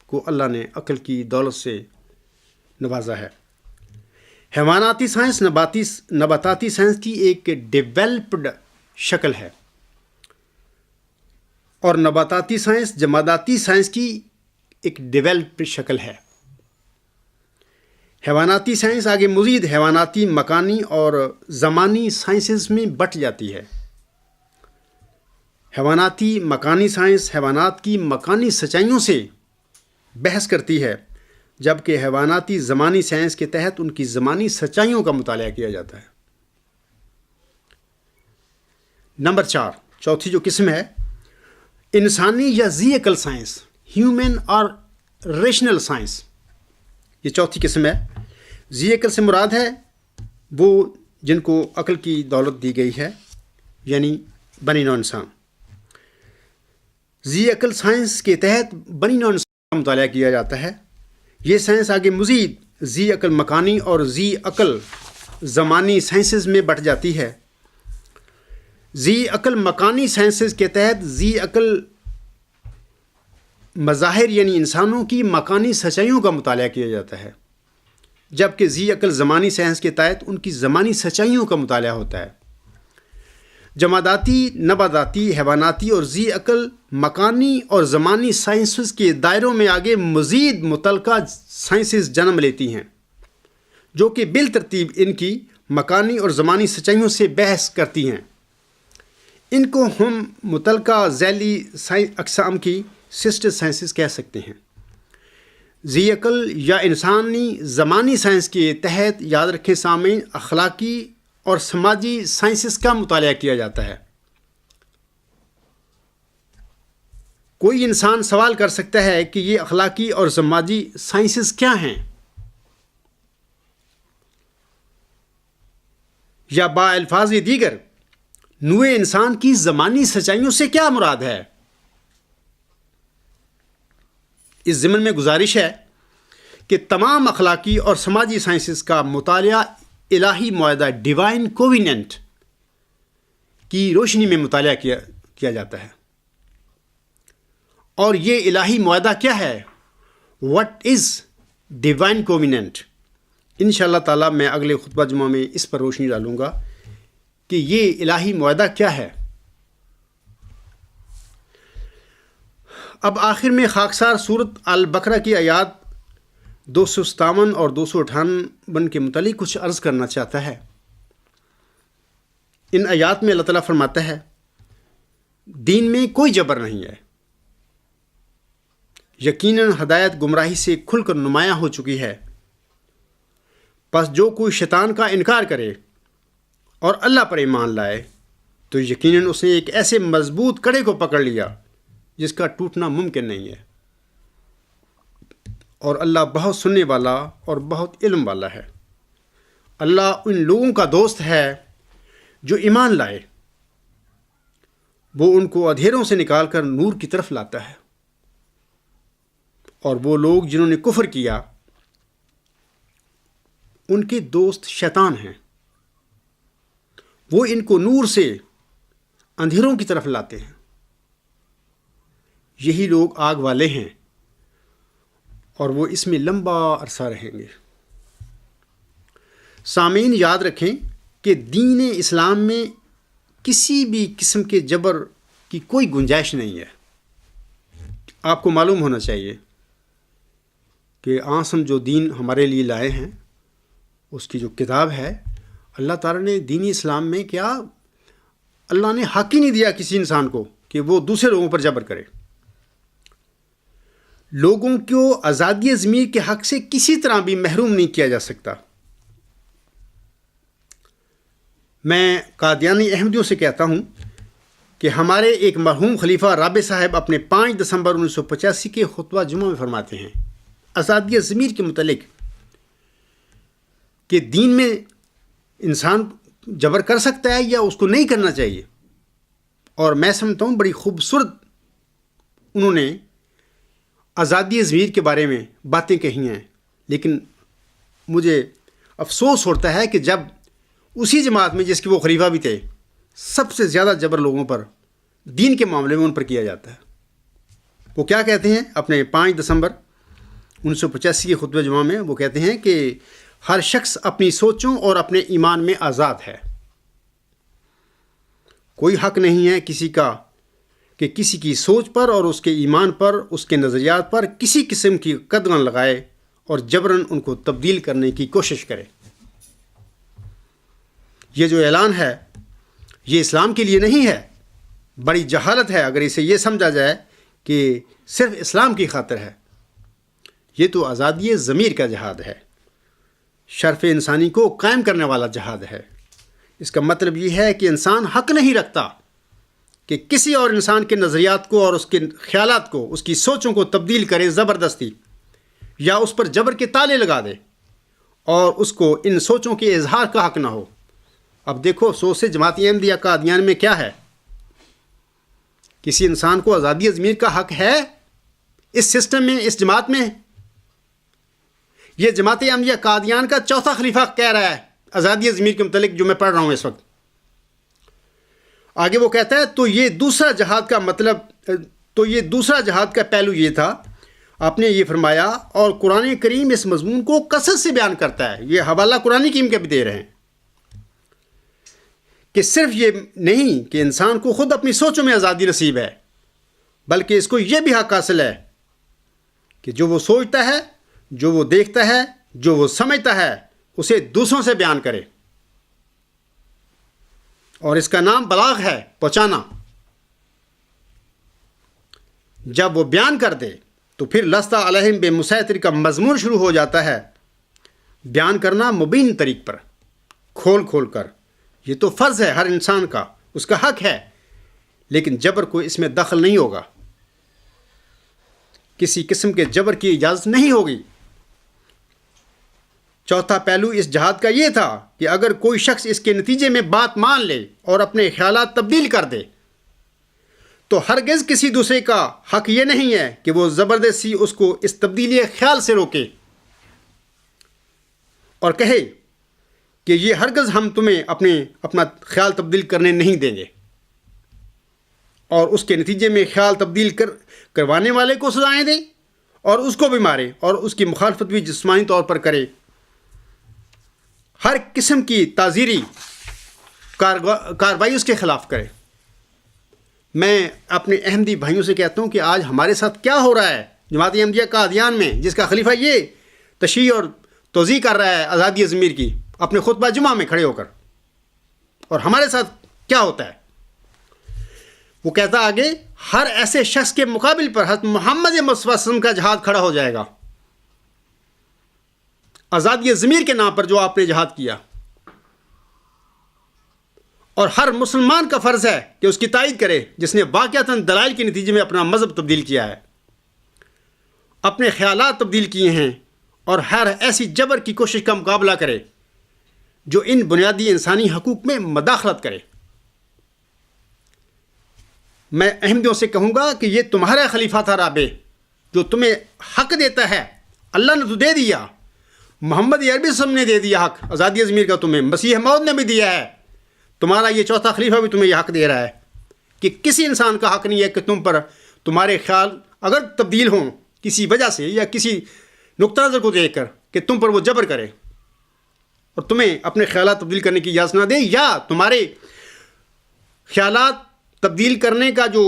کو اللہ نے عقل کی دولت سے نوازا ہے. حیواناتی سائنس نباتاتی سائنس کی ایک ڈیولپڈ شکل ہے، اور نباتاتی سائنس جماداتی سائنس کی ایک ڈیولپڈ شکل ہے. حیواناتی سائنس آگے مزید حیواناتی مکانی اور زمانی سائنسز میں بٹ جاتی ہے. حیواناتی مکانی سائنس حیوانات کی مکانی سچائیوں سے بحث کرتی ہے، جبکہ حیواناتی زمانی سائنس کے تحت ان کی زمانی سچائیوں کا مطالعہ کیا جاتا ہے. نمبر 4، چوتھی جو قسم ہے انسانی یا ذی عقل سائنس، ہیومن اور ریشنل سائنس. یہ چوتھی قسم ہے. ذی عقل سے مراد ہے وہ جن کو عقل کی دولت دی گئی ہے، یعنی بنی نوع انسان. ذی عقل سائنس کے تحت بنی نوع انسان کا مطالعہ کیا جاتا ہے. یہ سائنس آگے مزید ذی عقل مکانی اور ذی عقل زمانی سائنسز میں بٹ جاتی ہے. ذی عقل مکانی سائنسز کے تحت ذی عقل مظاہر یعنی انسانوں کی مکانی سچائیوں کا مطالعہ کیا جاتا ہے، جبکہ ذی عقل زمانی سائنس کے تحت ان کی زمانی سچائیوں کا مطالعہ ہوتا ہے. جماداتی، نباتاتی، حیواناتی اور ذی عقل مکانی اور زمانی سائنسز کے دائروں میں آگے مزید متعلقہ سائنسز جنم لیتی ہیں جو کہ بالترتیب ان کی مکانی اور زمانی سچائیوں سے بحث کرتی ہیں. ان کو ہم متعلقہ ذیلی اقسام کی سسٹر سائنسز کہہ سکتے ہیں. ذی عقل یا انسانی زمانی سائنس کے تحت یاد رکھیں سامعین، اخلاقی اور سماجی سائنسز کا مطالعہ کیا جاتا ہے۔ کوئی انسان سوال کر سکتا ہے کہ یہ اخلاقی اور سماجی سائنسز کیا ہیں؟ یا بالفاظ دیگر نوع انسان کی زمانی سچائیوں سے کیا مراد ہے؟ اس ضمن میں گزارش ہے کہ تمام اخلاقی اور سماجی سائنسز کا مطالعہ الہی معاہدہ ڈیوائن کوویننٹ کی روشنی میں مطالعہ کیا جاتا ہے۔ اور یہ الہی معاہدہ کیا ہے؟ What is divine covenant? انشاءاللہ تعالیٰ میں اگلے خطبہ جمعہ میں اس پر روشنی ڈالوں گا کہ یہ الہی معاہدہ کیا ہے۔ اب آخر میں خاکسار سورت البقرہ کی آیات 257 اور 258 کے متعلق کچھ عرض کرنا چاہتا ہے۔ ان آیات میں اللہ تعالیٰ فرماتا ہے، دین میں کوئی جبر نہیں ہے، یقیناً ہدایت گمراہی سے کھل کر نمایاں ہو چکی ہے، پس جو کوئی شیطان کا انکار کرے اور اللہ پر ایمان لائے تو یقیناً اس نے ایک ایسے مضبوط کڑے کو پکڑ لیا جس کا ٹوٹنا ممکن نہیں ہے، اور اللہ بہت سننے والا اور بہت علم والا ہے۔ اللہ ان لوگوں کا دوست ہے جو ایمان لائے، وہ ان کو اندھیروں سے نکال کر نور کی طرف لاتا ہے، اور وہ لوگ جنہوں نے کفر کیا ان کے دوست شیطان ہیں، وہ ان کو نور سے اندھیروں کی طرف لاتے ہیں۔ یہی لوگ آگ والے ہیں اور وہ اس میں لمبا عرصہ رہیں گے۔ سامعین، یاد رکھیں کہ دین اسلام میں کسی بھی قسم کے جبر کی کوئی گنجائش نہیں ہے۔ آپ کو معلوم ہونا چاہیے کہ ہم جو دین ہمارے لیے لائے ہیں، اس کی جو کتاب ہے، اللہ تعالیٰ نے دینی اسلام میں کیا اللہ نے حق ہی نہیں دیا کسی انسان کو کہ وہ دوسرے لوگوں پر جبر کرے۔ لوگوں کو آزادی ضمیر کے حق سے کسی طرح بھی محروم نہیں کیا جا سکتا۔ میں قادیانی احمدیوں سے کہتا ہوں کہ ہمارے ایک مرحوم خلیفہ رابع صاحب اپنے 5 دسمبر 1985 کے خطبہ جمعہ میں فرماتے ہیں آزادی ضمیر کے متعلق کہ دین میں انسان جبر کر سکتا ہے یا اس کو نہیں کرنا چاہیے، اور میں سمجھتا ہوں بڑی خوبصورت انہوں نے آزادی ضمیر کے بارے میں باتیں کہی ہیں۔ لیکن مجھے افسوس ہوتا ہے کہ جب اسی جماعت میں جس کے وہ خلیفہ بھی تھے سب سے زیادہ جبر لوگوں پر دین کے معاملے میں ان پر کیا جاتا ہے۔ وہ کیا کہتے ہیں اپنے 5 دسمبر 1985 کے خطبہ جمعہ میں؟ وہ کہتے ہیں کہ ہر شخص اپنی سوچوں اور اپنے ایمان میں آزاد ہے، کوئی حق نہیں ہے کسی کا کہ کسی کی سوچ پر اور اس کے ایمان پر، اس کے نظریات پر کسی قسم کی قدغن لگائے اور جبراً ان کو تبدیل کرنے کی کوشش کرے۔ یہ جو اعلان ہے یہ اسلام کے لیے نہیں ہے۔ بڑی جہالت ہے اگر اسے یہ سمجھا جائے کہ صرف اسلام کی خاطر ہے۔ یہ تو آزادی ضمیر کا جہاد ہے، شرف انسانی کو قائم کرنے والا جہاد ہے۔ اس کا مطلب یہ ہے کہ انسان حق نہیں رکھتا کہ کسی اور انسان کے نظریات کو اور اس کے خیالات کو، اس کی سوچوں کو تبدیل کرے زبردستی، یا اس پر جبر کے تالے لگا دے اور اس کو ان سوچوں کے اظہار کا حق نہ ہو۔ اب دیکھو افسوس سے جماعت احمدیہ قادیان میں کیا ہے؟ کسی انسان کو آزادی ضمیر کا حق ہے اس سسٹم میں، اس جماعت میں؟ یہ جماعت احمدیہ قادیان کا چوتھا خلیفہ کہہ رہا ہے آزادی ضمیر کے متعلق، جو میں پڑھ رہا ہوں اس وقت۔ آگے وہ کہتا ہے تو یہ دوسرا جہاد کا پہلو یہ تھا، آپ نے یہ فرمایا، اور قرآن کریم اس مضمون کو کثرت سے بیان کرتا ہے۔ یہ حوالہ قرآن کریم کا بھی دے رہے ہیں کہ صرف یہ نہیں کہ انسان کو خود اپنی سوچوں میں آزادی نصیب ہے، بلکہ اس کو یہ بھی حق حاصل ہے کہ جو وہ سوچتا ہے، جو وہ دیکھتا ہے، جو وہ سمجھتا ہے، اسے دوسروں سے بیان کرے، اور اس کا نام بلاغ ہے، پہنچانا۔ جب وہ بیان کر دے تو پھر لستہ علیہم بے مسیطر کا مضمون شروع ہو جاتا ہے، بیان کرنا مبین طریق پر، کھول کھول کر، یہ تو فرض ہے ہر انسان کا، اس کا حق ہے، لیکن جبر کو اس میں دخل نہیں ہوگا، کسی قسم کے جبر کی اجازت نہیں ہوگی۔ چوتھا پہلو اس جہاد کا یہ تھا کہ اگر کوئی شخص اس کے نتیجے میں بات مان لے اور اپنے خیالات تبدیل کر دے تو ہرگز کسی دوسرے کا حق یہ نہیں ہے کہ وہ زبردستی اس کو اس تبدیلی خیال سے روکے اور کہے کہ یہ ہرگز ہم تمہیں اپنا خیال تبدیل کرنے نہیں دیں گے، اور اس کے نتیجے میں خیال تبدیل کروانے والے کو سزائیں دیں اور اس کو بھی مارے اور اس کی مخالفت بھی جسمانی طور پر کرے، ہر قسم کی تعزیری کارروائی اس کے خلاف کرے۔ میں اپنے احمدی بھائیوں سے کہتا ہوں کہ آج ہمارے ساتھ کیا ہو رہا ہے جماعت احمدیہ قادیان میں، جس کا خلیفہ یہ تشریح اور توضیح کر رہا ہے آزادی ضمیر کی اپنے خطبہ جمعہ میں کھڑے ہو کر، اور ہمارے ساتھ کیا ہوتا ہے؟ وہ کہتا آگے، ہر ایسے شخص کے مقابل پر حضرت محمد مصطفیٰ صلی اللہ علیہ وسلم کا جہاد کھڑا ہو جائے گا، آزادی ضمیر کے نام پر جو آپ نے جہاد کیا، اور ہر مسلمان کا فرض ہے کہ اس کی تائید کرے جس نے واقعتاً دلائل کے نتیجے میں اپنا مذہب تبدیل کیا ہے، اپنے خیالات تبدیل کیے ہیں، اور ہر ایسی جبر کی کوشش کا مقابلہ کرے جو ان بنیادی انسانی حقوق میں مداخلت کرے۔ میں احمدیوں سے کہوں گا کہ یہ تمہارا خلیفہ تھا رابع جو تمہیں حق دیتا ہے، اللہ نے تو دے دیا، محمد عربی صلی اللہ علیہ وسلم نے دے دیا حق آزادی ضمیر کا، تمہیں مسیح موعود نے بھی دیا ہے، تمہارا یہ چوتھا خلیفہ بھی تمہیں یہ حق دے رہا ہے کہ کسی انسان کا حق نہیں ہے کہ تم پر تمہارے خیال اگر تبدیل ہوں کسی وجہ سے یا کسی نقطہ نظر کو دیکھ کر کہ تم پر وہ جبر کرے اور تمہیں اپنے خیالات تبدیل کرنے کی اجازت نہ دے، یا تمہارے خیالات تبدیل کرنے کا جو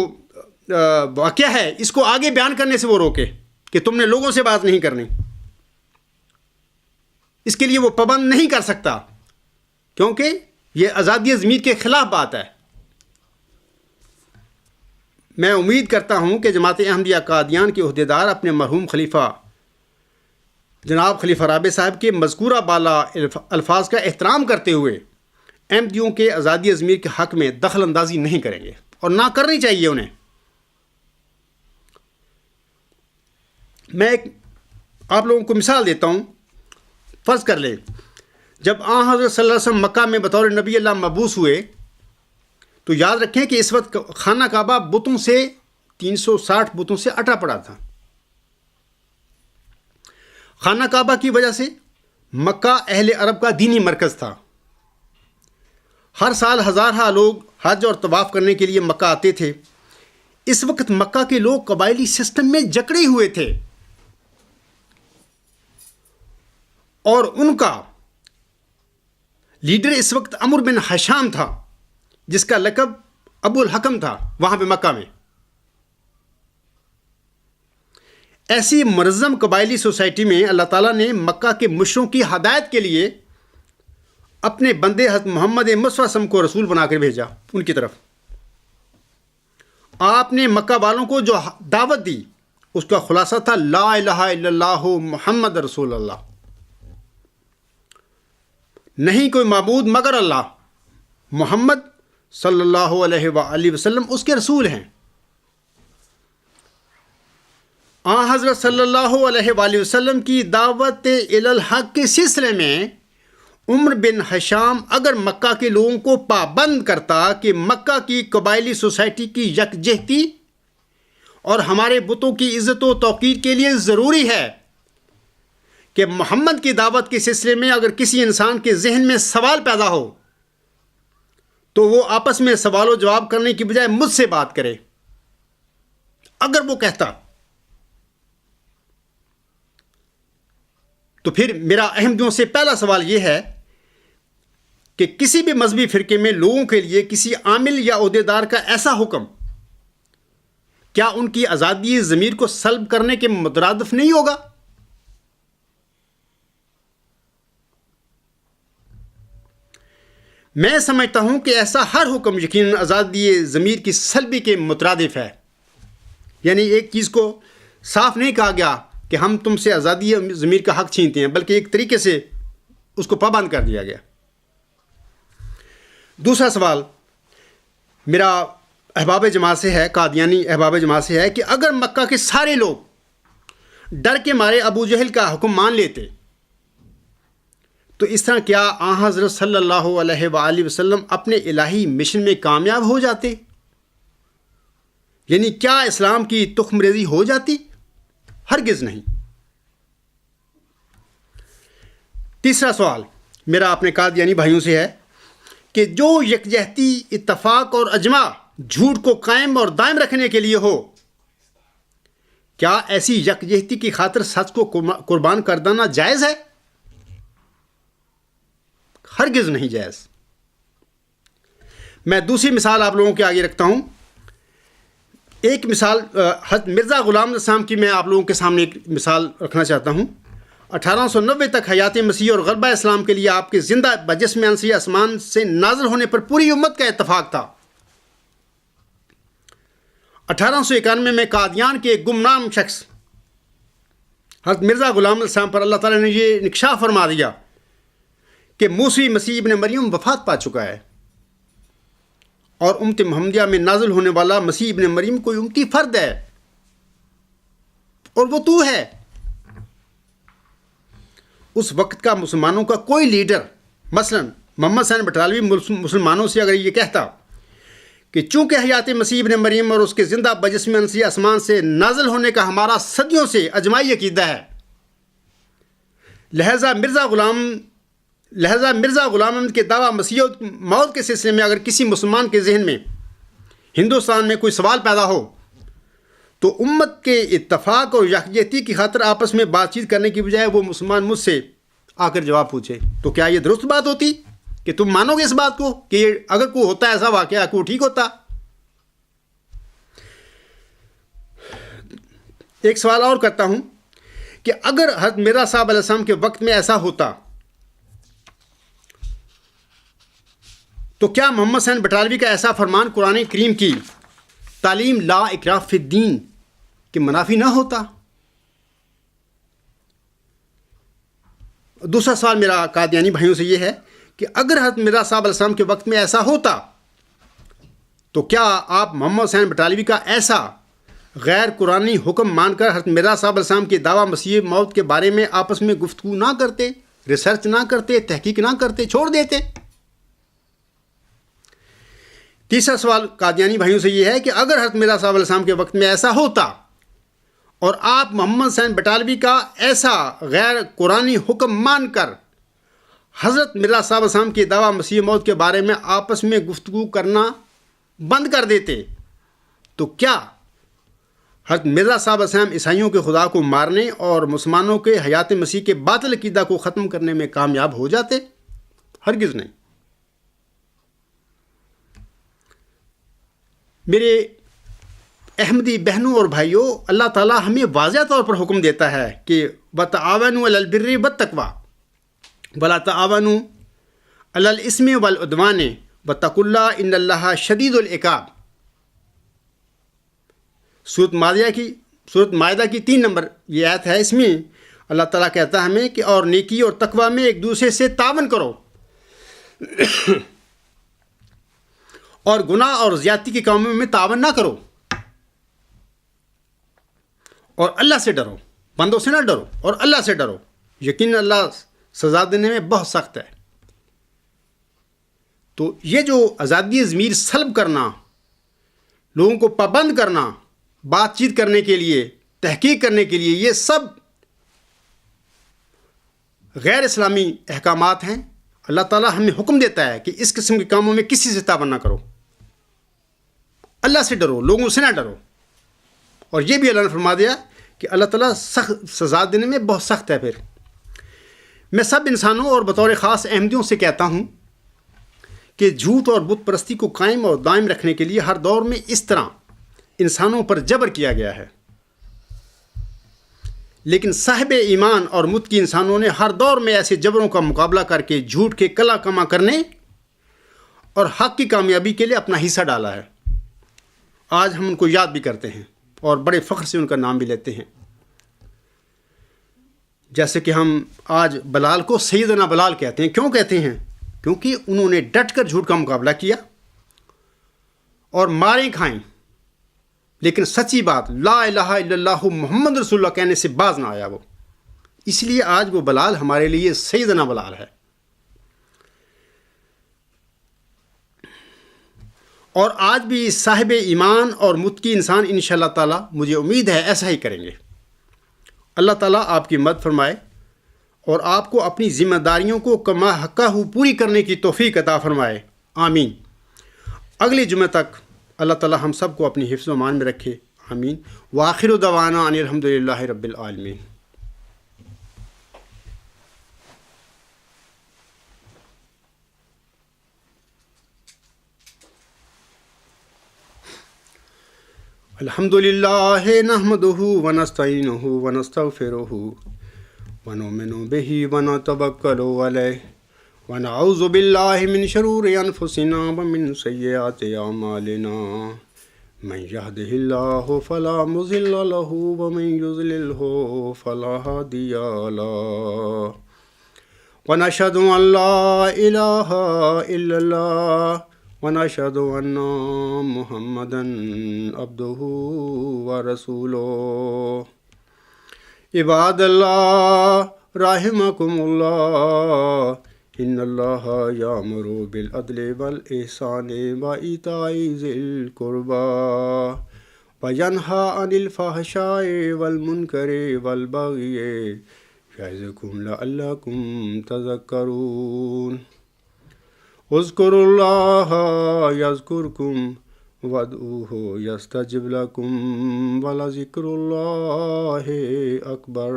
واقعہ ہے اس کو آگے بیان کرنے سے وہ روکے کہ تم نے لوگوں سے بات نہیں کرنی، اس کے لیے وہ پابند نہیں کر سکتا، کیونکہ یہ آزادی ضمیر کے خلاف بات ہے۔ میں امید کرتا ہوں کہ جماعت احمدیہ قادیان کے عہدیدار اپنے مرحوم خلیفہ جناب خلیفہ رابع صاحب کے مذکورہ بالا الفاظ کا احترام کرتے ہوئے احمدیوں کے آزادی ضمیر کے حق میں دخل اندازی نہیں کریں گے، اور نہ کرنی چاہیے انہیں۔ میں آپ لوگوں کو مثال دیتا ہوں، فرض کر لیں جب حضرت صلی اللہ علیہ وسلم مکہ میں بطور نبی اللہ مبعوث ہوئے تو یاد رکھیں کہ اس وقت خانہ کعبہ بتوں سے 360 بتوں سے اٹا پڑا تھا۔ خانہ کعبہ کی وجہ سے مکہ اہل عرب کا دینی مرکز تھا، ہر سال ہزارہ لوگ حج اور طواف کرنے کے لیے مکہ آتے تھے۔ اس وقت مکہ کے لوگ قبائلی سسٹم میں جکڑے ہوئے تھے، اور ان کا لیڈر اس وقت عمرو بن حشام تھا جس کا لقب ابو الحکم تھا وہاں پہ مکہ میں۔ ایسی منظم قبائلی سوسائٹی میں اللہ تعالیٰ نے مکہ کے مشروں کی ہدایت کے لیے اپنے بندے حضرت محمد مصطفیٰ صلی اللہ علیہ وسلم کو رسول بنا کر بھیجا ان کی طرف۔ آپ نے مکہ والوں کو جو دعوت دی اس کا خلاصہ تھا لا الہ الا اللہ محمد رسول اللہ، نہیں کوئی معبود مگر اللہ، محمد صلی اللہ علیہ وآلہ وسلم اس کے رسول ہیں۔ حضرت صلی اللہ علیہ وآلہ وسلم کی دعوت الی الحق کے سلسلے میں عمرو بن حشام اگر مکہ کے لوگوں کو پابند کرتا کہ مکہ کی قبائلی سوسائٹی کی یکجہتی اور ہمارے بتوں کی عزت و توقیر کے لیے ضروری ہے کہ محمد کی دعوت کے سلسلے میں اگر کسی انسان کے ذہن میں سوال پیدا ہو تو وہ آپس میں سوال و جواب کرنے کی بجائے مجھ سے بات کرے، اگر وہ کہتا تو پھر میرا احمدیوں سے پہلا سوال یہ ہے کہ کسی بھی مذہبی فرقے میں لوگوں کے لیے کسی عامل یا عہدیدار کا ایسا حکم کیا ان کی آزادی ضمیر کو سلب کرنے کے مترادف نہیں ہوگا؟ میں سمجھتا ہوں کہ ایسا ہر حکم یقیناً آزادی ضمیر کی سلبی کے مترادف ہے، یعنی ایک چیز کو صاف نہیں کہا گیا کہ ہم تم سے آزادی ضمیر کا حق چھینتے ہیں، بلکہ ایک طریقے سے اس کو پابند کر دیا گیا۔ دوسرا سوال میرا احباب جماعت سے ہے، قادیانی احباب جماعت سے ہے کہ اگر مکہ کے سارے لوگ ڈر کے مارے ابو جہل کا حکم مان لیتے تو اس طرح کیا آن حضرت صلی اللہ علیہ وآلہ وسلم اپنے الہی مشن میں کامیاب ہو جاتے؟ یعنی کیا اسلام کی تخم ریزی ہو جاتی؟ ہرگز نہیں۔ تیسرا سوال میرا اپنے قادیانی بھائیوں سے ہے کہ جو یکجہتی، اتفاق اور اجماع جھوٹ کو قائم اور دائم رکھنے کے لیے ہو، کیا ایسی یکجہتی کی خاطر سچ کو قربان کر دینا جائز ہے؟ ہرگز نہیں جائز۔ میں دوسری مثال آپ لوگوں کے آگے رکھتا ہوں۔ ایک مثال حضرت مرزا غلام السلام کی میں آپ لوگوں کے سامنے ایک مثال رکھنا چاہتا ہوں۔ 1890 تک حیات مسیح اور غلبہ اسلام کے لیے آپ کے زندہ بجسم انسی آسمان سے نازل ہونے پر پوری امت کا اتفاق تھا۔ 1891 میں قادیان کے ایک گمنام شخص حضرت مرزا غلام السلام پر اللہ تعالیٰ نے یہ انکشاف فرما دیا کہ موسوی مسیح ابن مریم وفات پا چکا ہے اور امت محمدیہ میں نازل ہونے والا مسیح ابن مریم کوئی امتی فرد ہے اور وہ تو ہے۔ اس وقت کا مسلمانوں کا کوئی لیڈر، مثلا محمد حسین بٹالوی، مسلمانوں سے اگر یہ کہتا کہ چونکہ حیات مسیح ابن مریم اور اس کے زندہ بجسم انسی آسمان سے نازل ہونے کا ہمارا صدیوں سے اجماعی عقیدہ ہے، لہذا مرزا غلام احمد کے دعویٰ مسیح موت کے سلسلے میں اگر کسی مسلمان کے ذہن میں ہندوستان میں کوئی سوال پیدا ہو تو امت کے اتفاق اور یکجہتی کی خاطر آپس میں بات چیت کرنے کی بجائے وہ مسلمان مجھ سے آ کر جواب پوچھے، تو کیا یہ درست بات ہوتی کہ تم مانو گے اس بات کو کہ اگر کوئی ہوتا ایسا واقعہ کوئی ٹھیک ہوتا؟ ایک سوال اور کرتا ہوں کہ اگر حضرت مرزا صاحب علیہ السلام کے وقت میں ایسا ہوتا تو کیا محمد حسین بٹالوی کا ایسا فرمان قرآن کریم کی تعلیم لا اکراہ فی الدین کے منافی نہ ہوتا؟ دوسرا سوال میرا قادیانی بھائیوں سے یہ ہے کہ اگر حضرت مرزا صاحب علیہ السلام کے وقت میں ایسا ہوتا تو کیا آپ محمد حسین بٹالوی کا ایسا غیر قرآنی حکم مان کر حضرت مرزا صاحب علیہ السلام کے دعویٰ مسیح موت کے بارے میں آپس میں گفتگو نہ کرتے، ریسرچ نہ کرتے، تحقیق نہ کرتے، چھوڑ دیتے؟ تیسرا سوال قادیانی بھائیوں سے یہ ہے کہ اگر حضرت مرزا صاحب علیہ السلام کے وقت میں ایسا ہوتا اور آپ محمد حسین بٹالوی کا ایسا غیر قرآنی حکم مان کر حضرت مرزا صاحب علیہ السلام کے دعویٰ مسیح موت کے بارے میں آپس میں گفتگو کرنا بند کر دیتے تو کیا حضرت مرزا صاحب علیہ السلام عیسائیوں کے خدا کو مارنے اور مسلمانوں کے حیات مسیح کے باطل عقیدہ کو ختم کرنے میں کامیاب ہو جاتے؟ ہرگز نہیں۔ میرے احمدی بہنوں اور بھائیوں، اللہ تعالیٰ ہمیں واضح طور پر حکم دیتا ہے کہ وَتَعَاوَنُوا عَلَى الْبِرِّ وَالتَّقْوَىٰ وَلَا تَعَاوَنُوا عَلَى الْإِثْمِ وَالْعُدْوَانِ وَاتَّقُوا اللَّهَ إِنَّ اللَّهَ شَدِيدُ الْعِقَابِ۔ سورۃ مائدہ کی 3 نمبر یہ آیت ہے، اس میں اللہ تعالیٰ کہتا ہے ہمیں کہ اور نیکی اور تقویٰ میں ایک دوسرے سے تعاون کرو اور گناہ اور زیادتی کے کاموں میں تعاون نہ کرو، اور اللہ سے ڈرو، بندوں سے نہ ڈرو اور اللہ سے ڈرو، یقیناً اللہ سزا دینے میں بہت سخت ہے۔ تو یہ جو آزادی ضمیر سلب کرنا، لوگوں کو پابند کرنا بات چیت کرنے کے لیے، تحقیق کرنے کے لیے، یہ سب غیر اسلامی احکامات ہیں۔ اللہ تعالیٰ ہمیں حکم دیتا ہے کہ اس قسم کے کاموں میں کسی سے تعاون نہ کرو، اللہ سے ڈرو، لوگوں سے نہ ڈرو، اور یہ بھی اللہ نے فرما دیا کہ اللہ تعالیٰ سخت سزا دینے میں بہت سخت ہے۔ پھر میں سب انسانوں اور بطور خاص احمدیوں سے کہتا ہوں کہ جھوٹ اور بت پرستی کو قائم اور دائم رکھنے کے لیے ہر دور میں اس طرح انسانوں پر جبر کیا گیا ہے، لیکن صاحب ایمان اور متقی انسانوں نے ہر دور میں ایسے جبروں کا مقابلہ کر کے جھوٹ کے کلا کما کرنے اور حق کی کامیابی کے لیے اپنا حصہ ڈالا ہے۔ آج ہم ان کو یاد بھی کرتے ہیں اور بڑے فخر سے ان کا نام بھی لیتے ہیں، جیسے کہ ہم آج بلال کو سیدنا بلال کہتے ہیں۔ کیوں کہتے ہیں؟ کیونکہ انہوں نے ڈٹ کر جھوٹ کا مقابلہ کیا اور ماریں کھائیں، لیکن سچی بات لا الہ الا اللہ محمد رسول اللہ کہنے سے باز نہ آیا وہ. اس لیے آج وہ بلال ہمارے لیے سیدنا بلال ہے. اور آج بھی صاحب ایمان اور متقی انسان انشاءاللہ تعالی مجھے امید ہے ایسا ہی کریں گے. اللہ تعالیٰ آپ کی مدد فرمائے اور آپ کو اپنی ذمہ داریوں کو کما حقہ پوری کرنے کی توفیق عطا فرمائے. آمین. اگلے جمعہ تک اللہ تعالیٰ ہم سب کو اپنی حفظ و امان میں رکھے. آمین. وآخر دعوانا ان الحمدللہ رب العالمین. الحمد للہ نحمدہ ونستعینہ ونستغفرہ ونؤمن بہ ونتوکل علیہ ونعوذ باللہ من شرور انفسنا ومن سیئات اعمالنا من یہدہ اللہ فلا مضل لہ ومن یضللہ فلا ہادی لہ ونشہد ان لا الہ الا اللہ ونشہد ان محمدا عبدہ ورسولہ. عباد اللہ رحمکم اللہ ان اللہ یامر بالعدل والاحسان وایتاء ذی القربی وینہی عن الفحشاء والمنکر والبغی یعظکم لعلکم تذکرون. اذکروا اللہ یذکرکم وادعوہ یستجب لکم ولذکر اللہ اکبر.